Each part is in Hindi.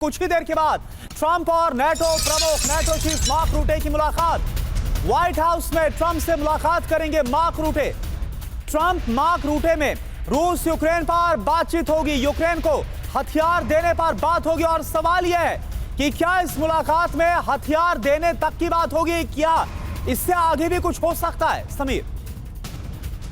कुछ ही देर के बाद ट्रंप और नेटो प्रमुख नेटो चीफ मार्क रूटे की मुलाकात। व्हाइट हाउस में ट्रंप से मुलाकात करेंगे मार्क रूटे। ट्रंप मार्क रूटे में रूस यूक्रेन पर बातचीत होगी, यूक्रेन को हथियार देने पर बात होगी। और सवाल यह है कि क्या इस मुलाकात में हथियार देने तक की बात होगी, क्या इससे आगे भी कुछ हो सकता है? समीर।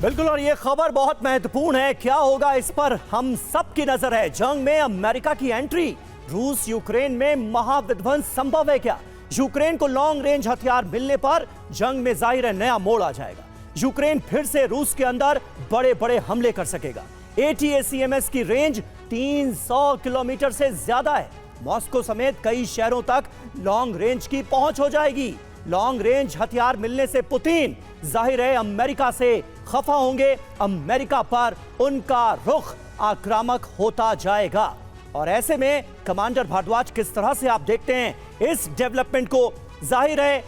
बिल्कुल, और ये खबर बहुत महत्वपूर्ण है। क्या होगा इस पर हम सब की नजर है। जंग में अमेरिका की एंट्री, रूस यूक्रेन में महाविध्वंस संभव है क्या? यूक्रेन को लॉन्ग रेंज हथियार मिलने पर जंग में जाहिर है नया मोड़ आ जाएगा। यूक्रेन फिर से रूस के अंदर बड़े बड़े हमले कर सकेगा। ATACMS की रेंज 300 किलोमीटर से ज्यादा है। मॉस्को समेत कई शहरों तक लॉन्ग रेंज की पहुंच हो जाएगी। लॉन्ग रेंज हथियार मिलने से पुतिन जाहिर है अमेरिका से खफा होंगे। अमेरिका पर उनका रुख आक्रामक होता जाएगा। और ऐसे में कमांडर भारद्वाज, किस तरह से आप देखते हैं इस डेवलपमेंट को? जाहिर है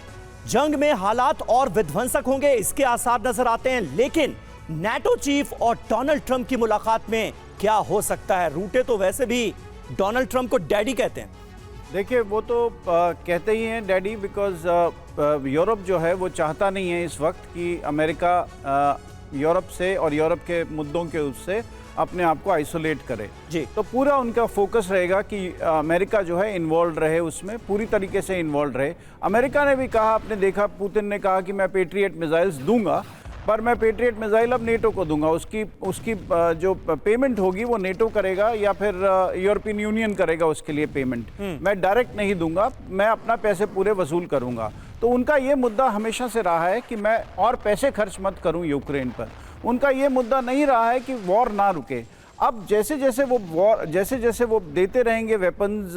जंग में हालात और विध्वंसक होंगे, इसके आसार नजर आते हैं। लेकिन नेटो चीफ और डोनाल्ड ट्रंप की मुलाकात में क्या हो सकता है? रूटे तो वैसे भी डोनाल्ड ट्रंप को डैडी कहते हैं। देखिए, वो तो कहते ही हैं डैडी, बिकॉज यूरोप जो है वो चाहता नहीं है इस वक्त कि अमेरिका यूरोप से और यूरोप के मुद्दों के उससे अपने आप को आइसोलेट करे जी। तो पूरा उनका फोकस रहेगा कि अमेरिका जो है इन्वॉल्व रहे, उसमें पूरी तरीके से इन्वॉल्व रहे। अमेरिका ने भी कहा, आपने देखा पुतिन ने कहा कि मैं पेट्रियट मिसाइल्स दूंगा, पर मैं पेट्रियट मिसाइल अब नेटो को दूंगा। उसकी जो पेमेंट होगी वो नेटो करेगा या फिर यूरोपियन यूनियन करेगा उसके लिए पेमेंट। मैं डायरेक्ट नहीं दूंगा, मैं अपना पैसे पूरे वसूल करूंगा। तो उनका ये मुद्दा हमेशा से रहा है कि मैं और पैसे खर्च मत करूं यूक्रेन पर। उनका ये मुद्दा नहीं रहा है कि वॉर ना रुके। अब जैसे जैसे वो देते रहेंगे वेपन्स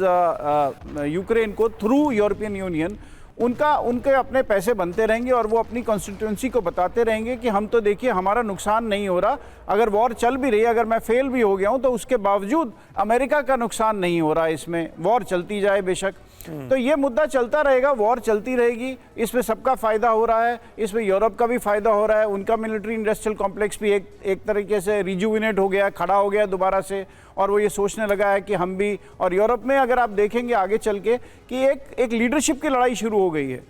यूक्रेन को थ्रू यूरोपियन यूनियन, उनके अपने पैसे बनते रहेंगे और वो अपनी कॉन्स्टिट्यूंसी को बताते रहेंगे कि हम तो देखिए हमारा नुकसान नहीं हो रहा। अगर वॉर चल भी रही है, अगर मैं फेल भी हो गया हूं तो उसके बावजूद अमेरिका का नुकसान नहीं हो रहा। इसमें वॉर चलती जाए बेशक, तो ये मुद्दा चलता रहेगा, वॉर चलती रहेगी। इसमें सबका फायदा हो रहा है, इसमें यूरोप का भी फायदा हो रहा है। उनका मिलिट्री इंडस्ट्रियल कॉम्प्लेक्स भी एक तरीके से रिजुविनेट हो गया, खड़ा हो गया दोबारा से। और वो ये सोचने लगा है कि हम भी, और यूरोप में अगर आप देखेंगे आगे चल के कि एक लीडरशिप की लड़ाई शुरू हो गई है।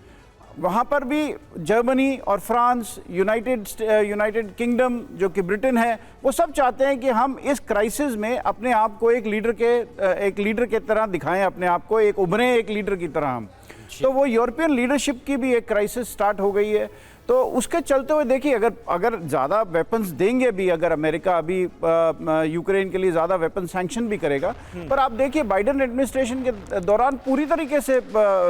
वहाँ पर भी जर्मनी और फ्रांस, यूनाइटेड किंगडम जो कि ब्रिटेन है, वो सब चाहते हैं कि हम इस क्राइसिस में अपने आप को एक लीडर के तरह दिखाएं, अपने आप को एक उभरे एक लीडर की तरह हम। तो वो यूरोपियन लीडरशिप की भी एक क्राइसिस स्टार्ट हो गई है। तो उसके चलते हुए देखिए, अगर ज़्यादा वेपन्स देंगे भी, अगर अमेरिका अभी यूक्रेन के लिए ज़्यादा वेपन सैंक्शन भी करेगा, पर आप देखिए बाइडेन एडमिनिस्ट्रेशन के दौरान पूरी तरीके से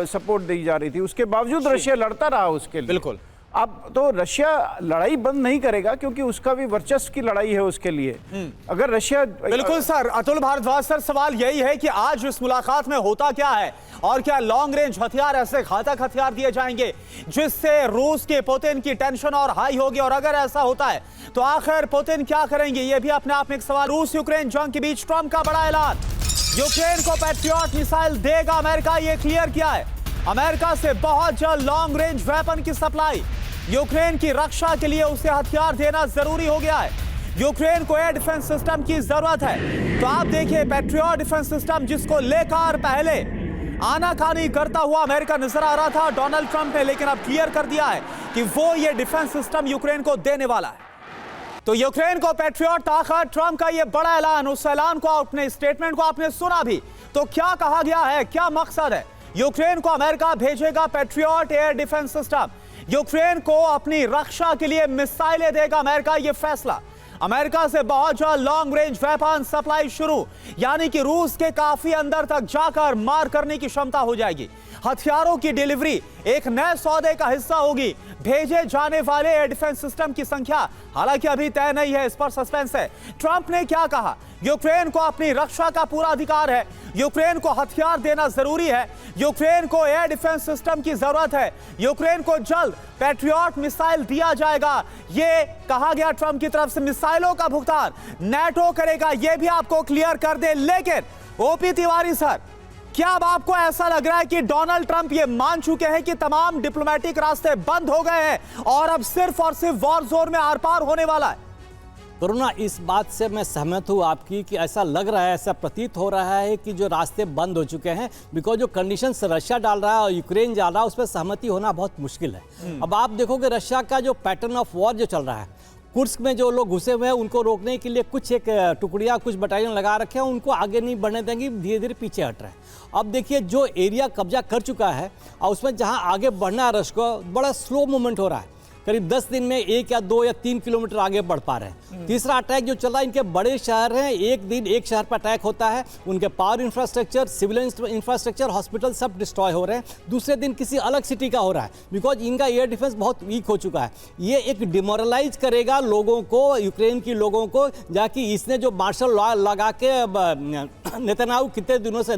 सपोर्ट दी जा रही थी, उसके बावजूद रशिया लड़ता रहा उसके लिए। बिल्कुल। अब तो रशिया लड़ाई बंद नहीं करेगा क्योंकि उसका भी वर्चस्व की लड़ाई है उसके लिए। अगर रशिया बिल्कुल सर, अतुल भारद्वाज सर, सवाल यही है कि आज इस मुलाकात में होता क्या है और क्या लॉन्ग रेंज हथियार, ऐसे घातक हथियार दिए जाएंगे जिससे रूस के पुतिन की टेंशन और हाई होगी? और अगर ऐसा होता है तो आखिर पुतिन क्या करेंगे? यह भी अपने आप में एक सवाल। रूस यूक्रेन जंग के बीच ट्रंप का बड़ा ऐलान, यूक्रेन को पैट्रियट मिसाइल देगा अमेरिका, यह क्लियर किया है। अमेरिका से बहुत जल्द लॉन्ग रेंज वेपन की सप्लाई, यूक्रेन की रक्षा के लिए उसे हथियार देना जरूरी हो गया है। यूक्रेन को एयर डिफेंस सिस्टम की जरूरत है। तो आप देखिए, पैट्रियट डिफेंस सिस्टम जिसको लेकर पहले आनाकानी करता हुआ अमेरिका नजर आ रहा था डोनाल्ड ट्रंप ने, लेकिन अब क्लियर कर दिया है कि वो ये डिफेंस सिस्टम यूक्रेन को देने वाला है। तो यूक्रेन को पैट्रियट ताकत, ट्रंप का ये बड़ा ऐलान, उस ऐलान को, अपने स्टेटमेंट को आपने सुना भी। तो क्या कहा गया है, क्या मकसद है? यूक्रेन को अमेरिका भेजेगा patriot air defence system, Ukraine को अपनी रक्षा के लिए मिसाइलें देगा अमेरिका, यह फैसला। अमेरिका से बहुत जल्द लॉन्ग रेंज वेपन सप्लाई शुरू, यानी कि रूस के काफी अंदर तक जाकर मार करने की क्षमता हो जाएगी। हथियारों की डिलीवरी एक नए सौदे का हिस्सा होगी। भेजे जाने वाले एयर डिफेंस सिस्टम की संख्या हालांकि अभी तय नहीं है, इस पर सस्पेंस है। ट्रंप ने क्या कहा? यूक्रेन को अपनी रक्षा का पूरा अधिकार है, यूक्रेन को हथियार देना जरूरी है, यूक्रेन को एयर डिफेंस सिस्टम की जरूरत है, यूक्रेन को जल्द पैट्रियट मिसाइल दिया जाएगा, ये कहा गया ट्रंप की तरफ से। मिसाइलों का भुगतान नेटो करेगा, यह भी आपको क्लियर कर दे। लेकिन ओपी तिवारी सर, क्या अब आपको ऐसा लग रहा है कि डोनाल्ड ट्रंप ये मान चुके हैं कि तमाम डिप्लोमेटिक रास्ते बंद हो गए हैं और अब सिर्फ और सिर्फ वॉर जोन में आर पार होने वाला है? करुणा, इस बात से मैं सहमत हूँ आपकी कि ऐसा लग रहा है, ऐसा प्रतीत हो रहा है कि जो रास्ते बंद हो चुके हैं, बिकॉज जो कंडीशंस रशिया डाल रहा है और यूक्रेन डाल रहा है उस पर सहमति होना बहुत मुश्किल है। अब आप देखोगे रशिया का जो पैटर्न ऑफ वॉर जो चल रहा है, कुर्स्क में जो लोग घुसे हुए हैं उनको रोकने के लिए कुछ एक टुकड़ियाँ, कुछ बटालियन लगा रखे हैं, उनको आगे नहीं बढ़ने देंगे, धीरे धीरे पीछे हट रहे हैं। अब देखिए जो एरिया कब्जा कर चुका है और उसमें जहाँ आगे बढ़ना है रश को, बड़ा स्लो मूवमेंट हो रहा है। करीब 10 दिन में 1 या 2 या 3 किलोमीटर आगे बढ़ पा रहे हैं। तीसरा अटैक जो चला, इनके बड़े शहर हैं, एक दिन एक शहर पर अटैक होता है, उनके power infrastructure, civil infrastructure, hospital सब डिस्ट्रॉय हो रहे हैं। दूसरे दिन किसी अलग सिटी का हो रहा है, बिकॉज इनका एयर डिफेंस बहुत वीक हो चुका है। ये एक डिमोरलाइज करेगा लोगों को, यूक्रेन की लोगों को, जाकि इसने जो मार्शल लॉ लगा के नेतन्याहू कितने दिनों से,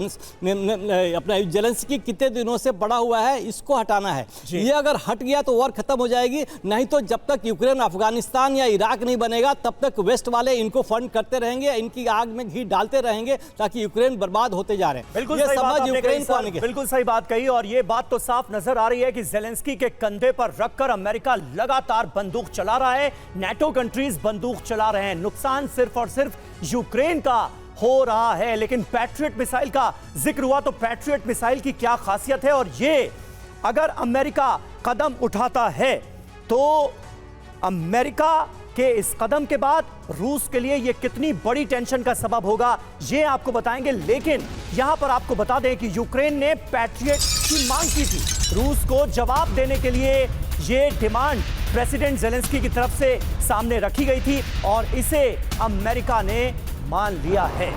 अपना जेलेंस्की कितने दिनों से बड़ा हुआ है, इसको हटाना है। ये अगर हट गया तो वॉर खत्म हो जाएगी, नहीं तो जब तक यूक्रेन अफगानिस्तान या इराक नहीं बनेगा तब तक वेस्ट वाले इनको फंड करते रहेंगे, इनकी आग में घी डालते रहेंगे ताकि यूक्रेन बर्बाद होते जा रहे हैं। बिल्कुल सही बात यूक्रेन को आने की बिल्कुल सही बात कही, और ये बात तो साफ नजर आ रही है कि जेलेंस्की के कंधे पर रखकर अमेरिका लगातार बंदूक चला रहा है, नाटो कंट्रीज बंदूक चला रहे हैं। नुकसान सिर्फ और सिर्फ यूक्रेन का हो रहा है। लेकिन पैट्रियट मिसाइल का जिक्र हुआ, तो पैट्रियट मिसाइल की क्या खासियत है, और ये अगर अमेरिका कदम उठाता है तो अमेरिका के इस कदम के बाद रूस के लिए यह कितनी बड़ी टेंशन का सबब होगा, ये आपको बताएंगे। लेकिन यहां पर आपको बता दें कि यूक्रेन ने पैट्रियट की मांग की थी। रूस को जवाब देने के लिए यह डिमांड प्रेसिडेंट जेलेंस्की की तरफ से सामने रखी गई थी और इसे अमेरिका ने मान लिया है।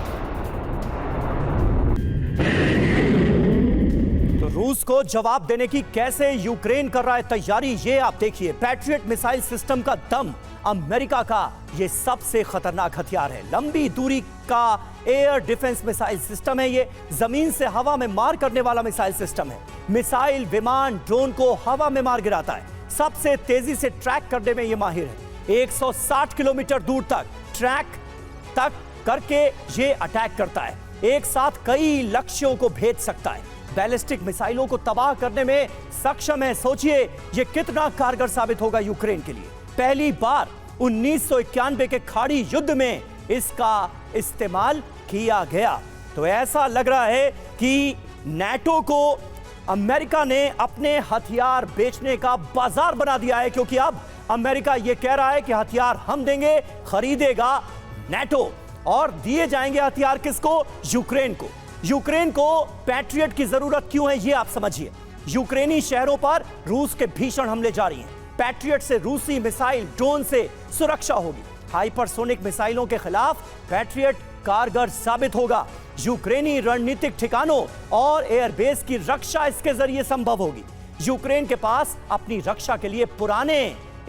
तो रूस को जवाब देने की कैसे यूक्रेन कर रहा है तैयारी, ये आप देखिए। पैट्रियट मिसाइल सिस्टम का दम, अमेरिका का ये सबसे खतरनाक हथियार है। लंबी दूरी का एयर डिफेंस मिसाइल सिस्टम है ये, जमीन से हवा में मार करने वाला मिसाइल सिस्टम है। मिसाइल, विमान, ड्रोन को हवा में मार गिराता है। सबसे तेजी से ट्रैक करने में ये माहिर है। 160 किलोमीटर दूर तक ट्रैक तक करके ये अटैक करता है। एक साथ कई लक्ष्यों को भेज सकता है। बैलिस्टिक मिसाइलों को तबाह करने में सक्षम है। सोचिए ये कितना कारगर साबित होगा यूक्रेन के लिए। पहली बार 1991 के खाड़ी युद्ध में इसका इस्तेमाल किया गया। तो ऐसा लग रहा है कि नाटो को अमेरिका ने अपने हथियार बेचने का बाजार बना दिया है, क्योंकि अब अमेरिका यह कह रहा है कि हथियार हम देंगे, खरीदेगा नाटो, और दिए जाएंगे हथियार किसको? यूक्रेन को। यूक्रेन को पैट्रियट की जरूरत क्यों है ये आप समझिए। यूक्रेनी शहरों पर रूस के भीषण हमले जारी हैं। पैट्रियट से रूसी मिसाइल, ड्रोन से सुरक्षा होगी। हाइपरसोनिक मिसाइलों के खिलाफ पैट्रियट कारगर साबित होगा। यूक्रेनी रणनीतिक ठिकानों और एयरबेस की रक्षा इसके जरिए संभव होगी। यूक्रेन के पास अपनी रक्षा के लिए पुराने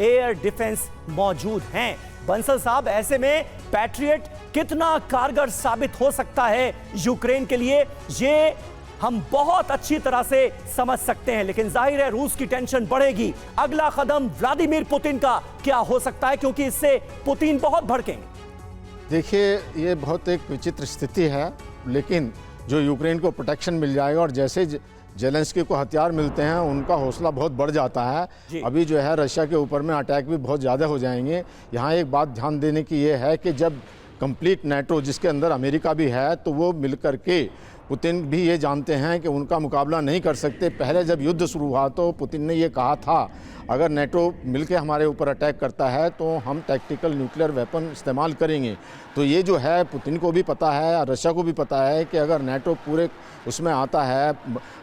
एयर डिफेंस मौजूद हैं। बंसल साहब, ऐसे में पैट्रियट कितना कारगर साबित हो सकता है यूक्रेन के लिए, ये हम बहुत अच्छी तरह से समझ सकते हैं। लेकिन जाहिर है रूस की टेंशन बढ़ेगी। अगला कदम व्लादिमीर पुतिन का क्या हो सकता है, क्योंकि इससे पुतिन बहुत भड़केंगे। देखिए, ये बहुत एक विचित्र स्थिति है, लेकिन जो यूक्रेन को प्रोटेक्शन मिल जाएगा और जैसे जेलेंस्की को हथियार मिलते हैं उनका हौसला बहुत बढ़ जाता है। अभी जो है रशिया के ऊपर में अटैक भी बहुत ज़्यादा हो जाएंगे। यहाँ एक बात ध्यान देने की ये है कि जब कंप्लीट नाटो, जिसके अंदर अमेरिका भी है, तो वो मिलकर के पुतिन भी ये जानते हैं कि उनका मुकाबला नहीं कर सकते। पहले जब युद्ध शुरू हुआ तो पुतिन ने ये कहा था, अगर नाटो मिलकर हमारे ऊपर अटैक करता है तो हम टैक्टिकल न्यूक्लियर वेपन इस्तेमाल करेंगे। तो ये जो है पुतिन को भी पता है, रशिया को भी पता है कि अगर नाटो पूरे उसमें आता है,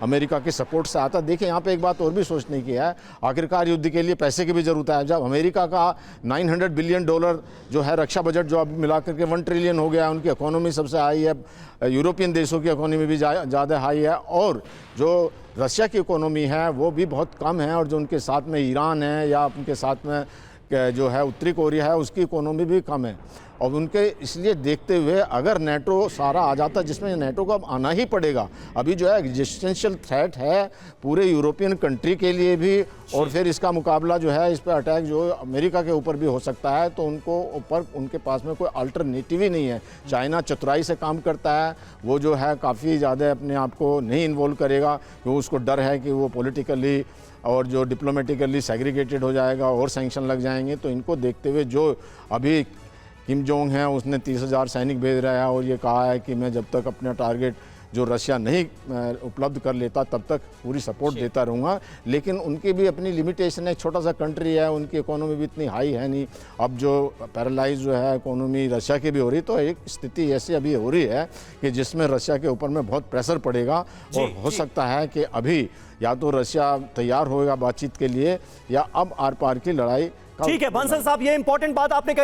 अमेरिका के सपोर्ट से आता है। देखिए, यहाँ पे एक बात और भी सोचने की है, आखिरकार युद्ध के लिए पैसे की भी ज़रूरत है। जब अमेरिका का $900 बिलियन जो है रक्षा बजट, जो अब मिला करके 1 ट्रिलियन हो गया, उनकी इकोनॉमी सबसे हाई है, यूरोपियन देशों की इकोनॉमी भी ज़्यादा हाई है, और जो रशिया की इकोनॉमी है वो भी बहुत कम है, और जो उनके साथ में ईरान है या उनके साथ में जो है उत्तरी कोरिया है, उसकी इकोनॉमी भी कम है। और उनके इसलिए देखते हुए अगर नाटो सारा आ जाता, जिसमें नाटो को अब आना ही पड़ेगा, अभी जो है एग्जिस्टेंशियल थ्रेट है पूरे यूरोपियन कंट्री के लिए भी, और फिर इसका मुकाबला जो है, इस पर अटैक जो अमेरिका के ऊपर भी हो सकता है, तो उनको ऊपर उनके पास में कोई अल्टरनेटिव ही नहीं है। चाइना चतुराई से काम करता है, वो जो है काफ़ी ज़्यादा अपने आप को नहीं इन्वॉल्व करेगा, क्योंकि उसको डर है कि वो पॉलिटिकली और जो डिप्लोमेटिकली सेग्रीगेटेड हो जाएगा और सैंक्शन लग जाएंगे। तो इनको देखते हुए जो अभी किम जोंग है उसने 30,000 सैनिक भेज रहा है और ये कहा है कि मैं जब तक अपना टारगेट जो रशिया नहीं उपलब्ध कर लेता तब तक पूरी सपोर्ट देता रहूँगा। लेकिन उनकी भी अपनी लिमिटेशन है, छोटा सा कंट्री है, उनकी इकोनॉमी भी इतनी हाई है नहीं। अब जो पैरालाइज जो है इकोनॉमी रशिया की भी हो रही, तो एक स्थिति ऐसी अभी हो रही है कि जिसमें रशिया के ऊपर में बहुत प्रेशर पड़ेगा और हो सकता है कि अभी या तो रशिया तैयार होगा बातचीत के लिए या अब आर पार की लड़ाई। ठीक है बंसल साहब, ये इंपॉर्टेंट बात आपने कही।